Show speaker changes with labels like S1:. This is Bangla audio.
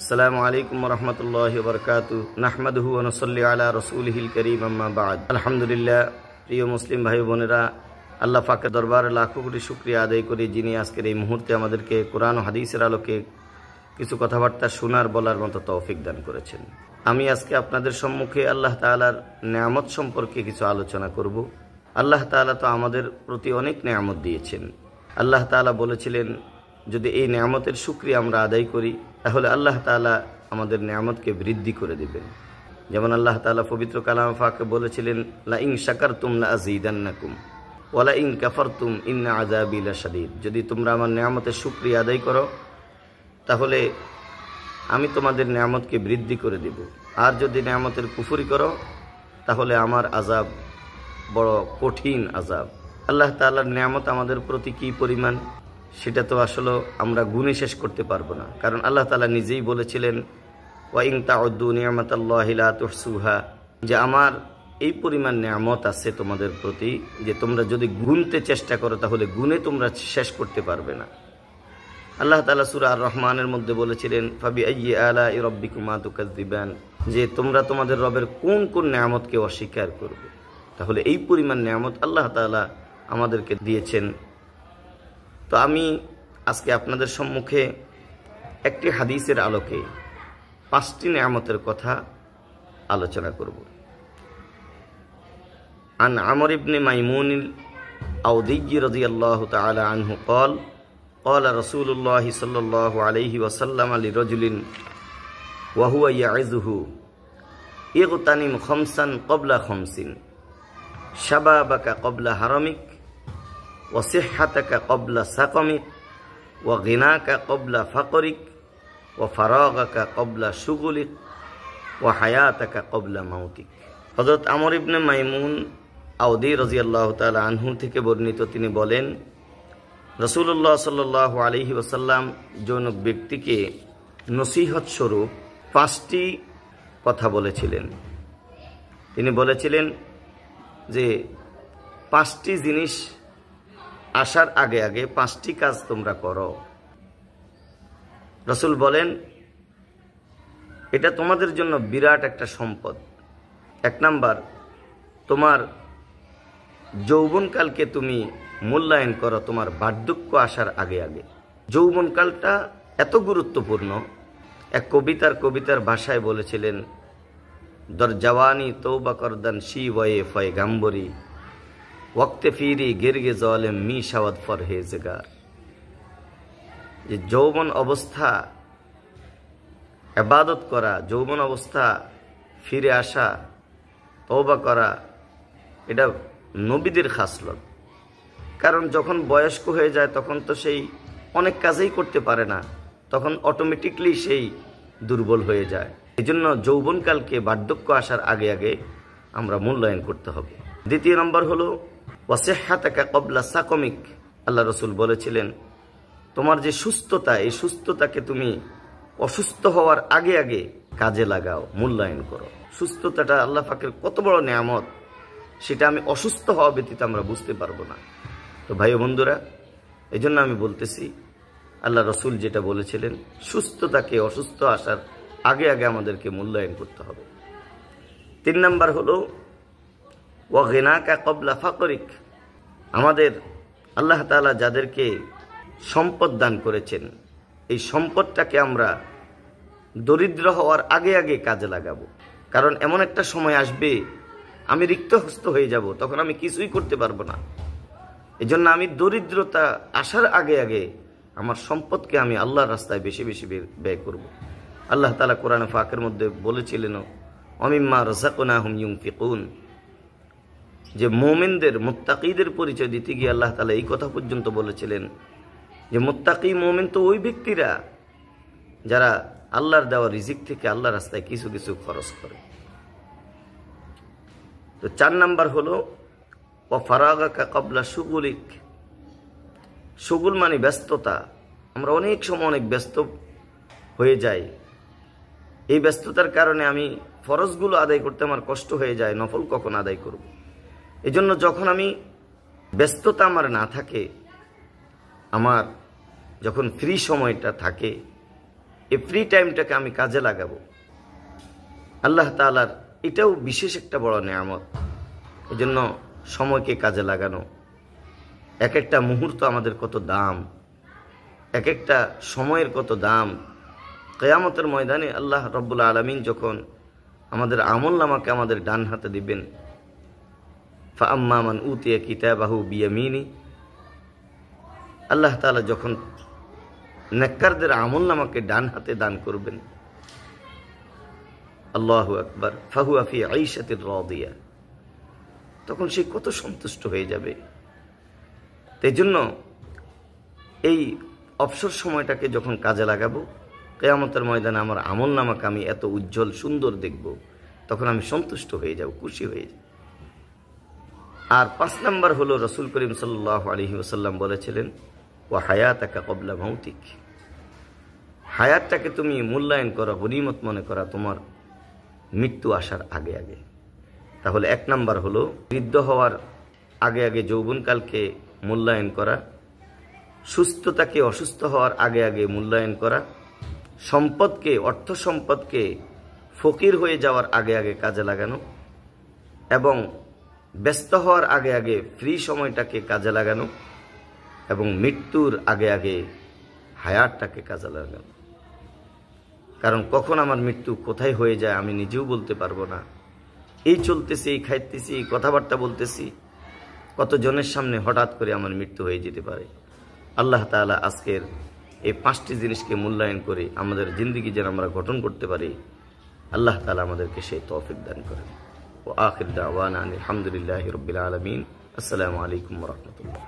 S1: আসসালামু আলাইকুম ওয়া রাহমাতুল্লাহি ওয়া বারাকাতুহু নাহমাদুহু ওয়া নুসাল্লি আলা রাসূলিহিল কারীম আম্মা বা'দ। আলহামদুলিল্লাহ, প্রিয় মুসলিম ভাই বোনেরা, আল্লাহ পাকের দরবারে লাখো কোটি শুকরিয়া আদায় করি যিনি আজকের এই মুহূর্তে আমাদেরকে কোরআন ও হাদিসের আলোকে কিছু কথাবার্তা শোনার বলার মতো তৌফিক দান করেছেন। আমি আজকে আপনাদের সম্মুখে আল্লাহ তাআলার নেয়ামত সম্পর্কে কিছু আলোচনা করব। আল্লাহ তাআলা তো আমাদের প্রতি অনেক নেয়ামত দিয়েছেন। আল্লাহ তাআলা বলেছিলেন, যদি এই নেয়ামতের শুকরিয়া আমরা আদায় করি তাহলে আল্লাহ তাআলা আমাদের নেয়ামতকে বৃদ্ধি করে দিবেন। যেমন আল্লাহ তাআলা পবিত্র কালাম পাকে বলেছিলেন, লা ইন শাকারতুম লা আযীদান্নাকুম ওয়া লা ইন কাফারতুম ইন্না আযাবি লাশাদীদ। যদি তোমরা আমার নেয়ামতের শুকরিয়া আদায় করো তাহলে আমি তোমাদের নেয়ামতকে বৃদ্ধি করে দেব, আর যদি নেয়ামতের কুফরি করো তাহলে আমার আযাব বড় কঠিন আযাব। আল্লাহ তাআলার নেয়ামত আমাদের প্রতি কী পরিমাণ সেটা তো আসলে আমরা গুণে শেষ করতে পারবো না, কারণ আল্লাহ তাআলা নিজেই বলেছিলেন, ওয়া ইন তাউদ্দু নি'মাতাল্লাহি লা তুহসুহা, যে আমার এই পরিমাণ নেয়ামত আছে তোমাদের প্রতি যে তোমরা যদি গুনতে চেষ্টা করো তাহলে গুণে তোমরা শেষ করতে পারবে না। আল্লাহ তাআলা সূরা আর রহমানের মধ্যে বলেছিলেন, ফাবি আইয়ি আলাই রাব্বিকুমা তুকাযযিবান, যে তোমরা তোমাদের রবের কোন কোন নেয়ামতকে অস্বীকার করবে। তাহলে এই পরিমাণ নেয়ামত আল্লাহ তাআলা আমাদেরকে দিয়েছেন। তো আমি আজকে আপনাদের সম্মুখে একটি হাদিসের আলোকে 5টি নেয়ামতের কথা আলোচনা করব। আন আমর ইবনে মাইমুন আল-আওদি রাদিয়াল্লাহু তাআলা আনহু قال قال رسول الله صلى الله عليه وسلم لرجل وهو يعظه اغتنم خمسا قبل خمس شبابك قبل حرمك وصحتك قبل سقمك وغناك قبل فقرك وفراغك قبل شغلك وحياتك قبل موتك। হযরত আমর ইবনে মাইমুন আওদি রাদিয়াল্লাহু তাআলা আনহু থেকে বর্ণিত, তিনি বলেন, রাসূলুল্লাহ সাল্লাল্লাহু আলাইহি ওয়াসাল্লাম জন ব্যক্তিকে নসিহত স্বরূপ 5টি কথা বলেছিলেন। তিনি বলেছিলেন যে 5টি জিনিস আসার আগে আগে 5টি কাজ তোমরা করো। রাসূল বলেন, এটা তোমাদের জন্য বিরাট একটা সম্পদ। 1 নাম্বার, তোমার যৌবনকালকে তুমি মূল্যায়ন করো তোমার বার্ধক্য আসার আগে আগে। যৌবনকালটা এত গুরুত্বপূর্ণ। এক কবিতার ভাষায় বলেছিলেন, দর জওয়ানি তৌবা করদান শি ওয়ে ফয়গাম্বরি ওয়াক্তে ফিরি গিরগে জালেম মি শাওয়াদ ফরহেজগার। যে যৌবন অবস্থা ইবাদত করা, যৌবন অবস্থা ফিরে আসা, তওবা করা, এটা নবীদের খাসলত। কারণ যখন বয়স্ক হয়ে যায় তখন তো সেই অনেক কাজেই করতে পারে না, তখন অটোমেটিকলি সেই দুর্বল হয়ে যায়। এই জন্য যৌবনকালকে বার্ধক্য আসার আগে আগে আমরা মূল্যায়ন করতে হবে। 2 নম্বর হলো ওয়াসিহহাতাকা ক্বাবলা সাকমিক। আল্লাহ রাসূল বলেছিলেন, তোমার যে সুস্থতা, এই সুস্থতাকে তুমি অসুস্থ হওয়ার আগে আগে কাজে লাগাও, মূল্যায়ন করো। সুস্থতাটা আল্লাহ পাকের কত বড় নেয়ামত, সেটা আমি অসুস্থ হওয়া ব্যতীত আমরা বুঝতে পারবো না। তো ভাই ও বন্ধুরা, এই জন্য আমি বলতেছি, আল্লাহ রাসূল যেটা বলেছিলেন, সুস্থতাকে অসুস্থ আসার আগে আগে আমাদেরকে মূল্যায়ন করতে হবে। 3 নাম্বার হলো ওয়া গিনাকা ক্বাবলা ফাকরিক। আমাদের আল্লাহ তাআলা যাদেরকে সম্পদ দান করেছেন, এই সম্পদটাকে আমরা দরিদ্র হওয়ার আগে আগে কাজে লাগাবো। কারণ এমন একটা সময় আসবে আমি রিক্তহস্ত হয়ে যাব, তখন আমি কিছুই করতে পারবো না। এই জন্য আমি দরিদ্রতা আসার আগে আগে আমার সম্পদকে আমি আল্লাহর রাস্তায় বেশি বেশি ব্যয় করব। আল্লাহ তাআলা কোরআনে পাকের মধ্যে বলেছিলেন, ওয়ামিম্মা রাযাকনাহুম ইউনফিকুন, যে মুমিনদের, মুত্তাকীদের পরিচয় দিতে গিয়ে আল্লাহ তাআলা এই কথা পর্যন্ত বলেছিলেন যে মুত্তাকী মুমিন তো ওই ব্যক্তিরা যারা আল্লাহর দেওয়া রিজিক থেকে আল্লাহর রাস্তায় কিছু কিছু খরচ করে। তো 4 নাম্বার হলো ওয়া ফারাগাকা ক্বাবলা শুগুলিক। শুগুল মানে ব্যস্ততা। আমরা অনেক সময় অনেক ব্যস্ত হয়ে যাই। এই ব্যস্ততার কারণে আমি ফরজগুলো আদায় করতে আমার কষ্ট হয়ে যায়, নফল কখন আদায় করব। এই জন্য যখন আমি ব্যস্ততা আমার না থাকে, আমার যখন ফ্রি সময়টা থাকে এই ফ্রি টাইমটাকে আমি কাজে লাগাবো। আল্লাহ তাআলার এটাও বিশেষ একটা বড় নেয়ামত। এই জন্য সময়কে কাজে লাগানো, এক একটা মুহূর্ত আমাদের কত দাম, এক একটা সময়ের কত দাম। কিয়ামতের ময়দানে আল্লাহ রব্বুল আলামিন যখন আমাদের আমলনামাকে আমাদের ডান হাতে দিবেন, ফাআম্মা মান উতিয়া কিতাবাহু বিয়ামিনি, আল্লাহ তাআলা যখন নেককারদের আমলনামাকে ডান হাতে দান করবেন, আল্লাহু আকবার, ফাহুয়া ফি আইশাতির রাদিয়া, তখন সে কত সন্তুষ্ট হয়ে যাবে। তাই জন্য এই অবসর সময়টাকে যখন কাজে লাগাবো, কিয়ামতের ময়দানে আমার আমলনামাকে আমি এত উজ্জ্বল সুন্দর দেখব, তখন আমি সন্তুষ্ট হয়ে যাব, খুশি হয়ে যাব। আর 5 নাম্বার হলো রাসূল করিম সাল্লাল্লাহু আলাইহি ওয়াসাল্লাম বলেছিলেন, ওয়া হায়াতাকা ক্বাবলা মাউতিক, হায়াতটাকে তুমি মূল্যায়ন করা, গনিমত মনে করা তোমার মৃত্যু আসার আগে আগে। তাহলে 1 নাম্বার হলো বৃদ্ধ হওয়ার আগে আগে যৌবনকালকে মূল্যায়ন করা, সুস্থতাকে অসুস্থ হওয়ার আগে আগে মূল্যায়ন করা, সম্পদকে, অর্থ সম্পদকে ফকির হয়ে যাওয়ার আগে আগে কাজে লাগানো, এবং ব্যস্ত হওয়ার আগে আগে ফ্রি সময়টাকে কাজে লাগানো, এবং মৃত্যুর আগে আগে হায়াতটাকে কাজে লাগানো। কারণ কখন আমার মৃত্যু কোথায় হয়ে যায় আমি নিজেও বলতে পারবো না। এই চলতেছি, এই খাইতেছি, এই কথাবার্তা বলতেছি, কতজনের সামনে হঠাৎ করে আমার মৃত্যু হয়ে যেতে পারে। আল্লাহ তাআলা আজকের এই 5টি জিনিসকে মূল্যায়ন করে আমাদের জিন্দেগি যেন আমরা গঠন করতে পারি, আল্লাহ তাআলা আমাদেরকে সেই তৌফিক দান করেন। ও আখির দাওয়ানা আলহামদুলিল্লাহি রাব্বিল আলামিন। আসসালামু আলাইকুম ওয়া রাহমাতুল্লাহ।